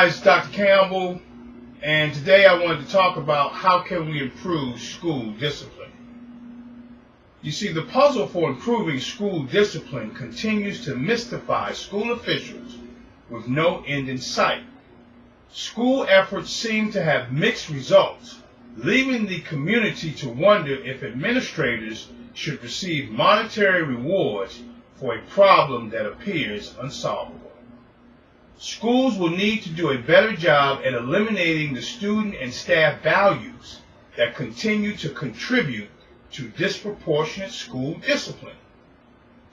Hi, it's Dr. Campbell, and today I wanted to talk about how can we improve school discipline. You see, the puzzle for improving school discipline continues to mystify school officials with no end in sight. School efforts seem to have mixed results, leaving the community to wonder if administrators should receive monetary rewards for a problem that appears unsolvable. Schools will need to do a better job at eliminating the student and staff values that continue to contribute to disproportionate school discipline.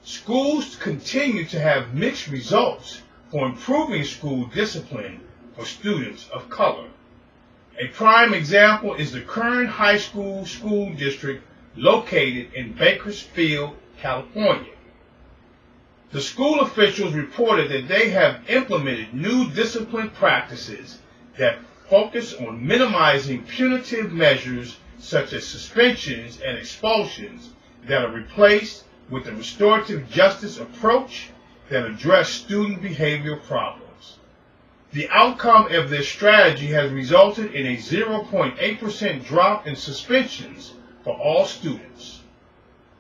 Schools continue to have mixed results for improving school discipline for students of color. A prime example is the Kern High School school district located in Bakersfield, California. The school officials reported that they have implemented new discipline practices that focus on minimizing punitive measures such as suspensions and expulsions that are replaced with a restorative justice approach that address student behavioral problems. The outcome of this strategy has resulted in a 0.8% drop in suspensions for all students.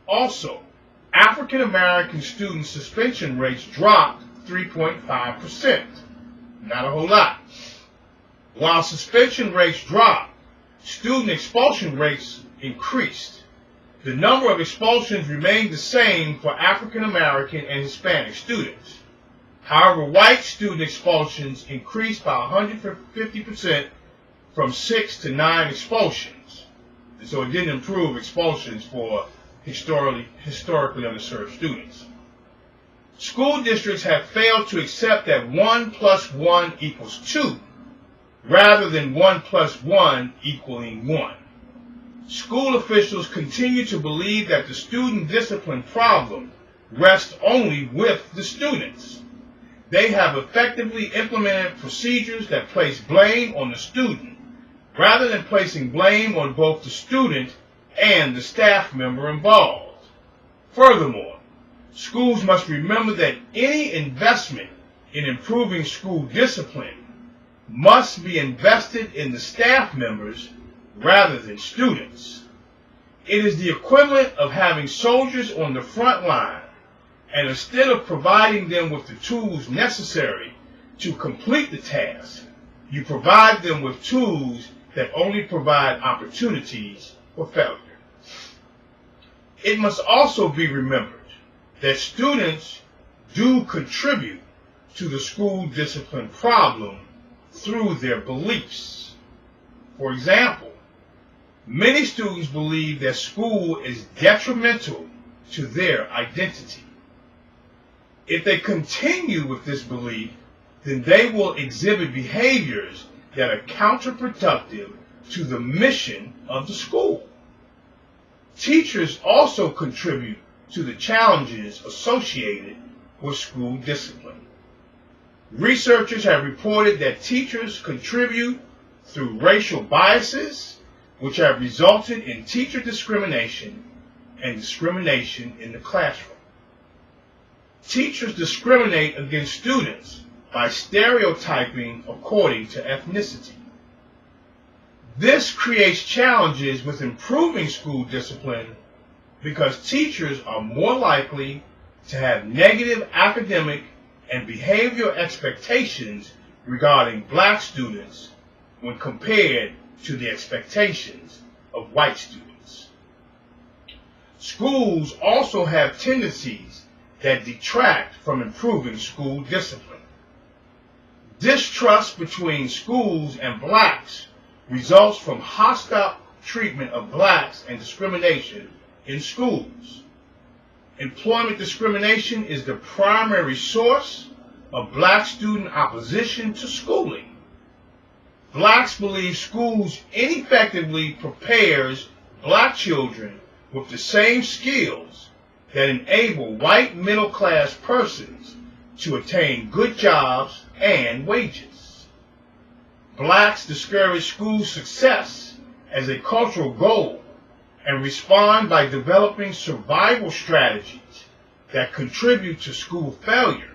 Also, African American student suspension rates dropped 3.5%. Not a whole lot. While suspension rates dropped, student expulsion rates increased. The number of expulsions remained the same for African American and Hispanic students. However, white student expulsions increased by 150% from 6 to 9 expulsions. So it didn't improve expulsions for historically underserved students. School districts have failed to accept that 1 + 1 = 2, rather than 1 + 1 = 1. School officials continue to believe that the student discipline problem rests only with the students. They have effectively implemented procedures that place blame on the student, rather than placing blame on both the student and the staff member involved. Furthermore, schools must remember that any investment in improving school discipline must be invested in the staff members rather than students. It is the equivalent of having soldiers on the front line, and instead of providing them with the tools necessary to complete the task, you provide them with tools that only provide opportunities for failure. It must also be remembered that students do contribute to the school discipline problem through their beliefs. For example, many students believe that school is detrimental to their identity. If they continue with this belief, then they will exhibit behaviors that are counterproductive to the mission of the school. Teachers also contribute to the challenges associated with school discipline. Researchers have reported that teachers contribute through racial biases, which have resulted in teacher discrimination and discrimination in the classroom. Teachers discriminate against students by stereotyping according to ethnicity. This creates challenges with improving school discipline because teachers are more likely to have negative academic and behavioral expectations regarding black students when compared to the expectations of white students. Schools also have tendencies that detract from improving school discipline. Distrust between schools and blacks results from hostile treatment of blacks and discrimination in schools. Employment discrimination is the primary source of black student opposition to schooling. Blacks believe schools ineffectively prepares black children with the same skills that enable white middle-class persons to attain good jobs and wages. Blacks discourage school success as a cultural goal and respond by developing survival strategies that contribute to school failure,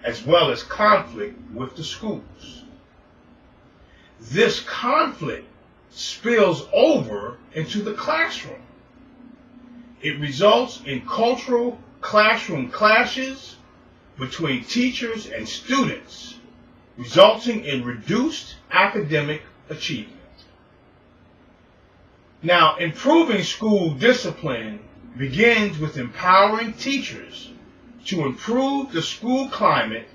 as well as conflict with the schools. this conflict spills over into the classroom. It results in cultural classroom clashes between teachers and students, resulting in reduced academic achievement. Now, improving school discipline begins with empowering teachers to improve the school climate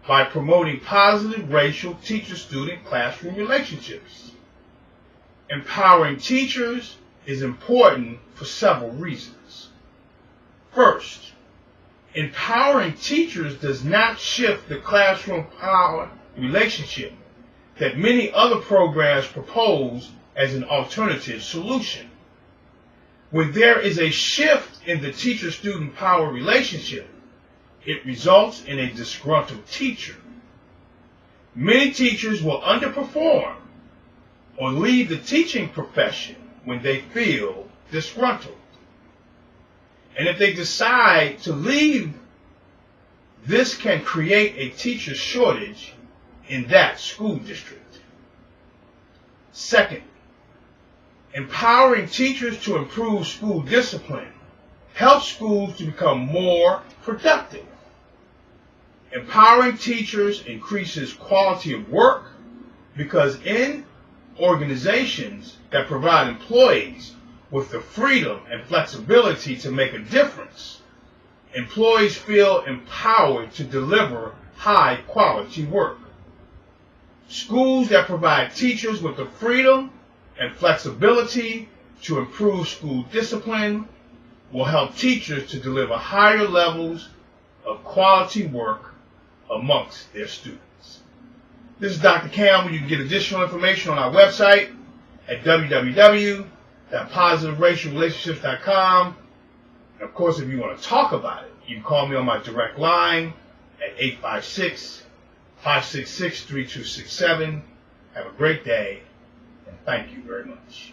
by promoting positive racial teacher-student classroom relationships. Empowering teachers is important for several reasons. First, empowering teachers does not shift the classroom power relationship that many other programs propose as an alternative solution. When there is a shift in the teacher-student power relationship, it results in a disgruntled teacher. Many teachers will underperform or leave the teaching profession when they feel disgruntled. And if they decide to leave, this can create a teacher shortage in that school district. Second, empowering teachers to improve school discipline helps schools to become more productive. Empowering teachers increases quality of work because in organizations that provide employees with the freedom and flexibility to make a difference, employees feel empowered to deliver high quality work. Schools that provide teachers with the freedom and flexibility to improve school discipline will help teachers to deliver higher levels of quality work amongst their students. This is Dr. Campbell. You can get additional information on our website at www.positiveracialrelationships.com. And of course, if you want to talk about it, you can call me on my direct line at 856-566-3267. Have a great day, and thank you very much.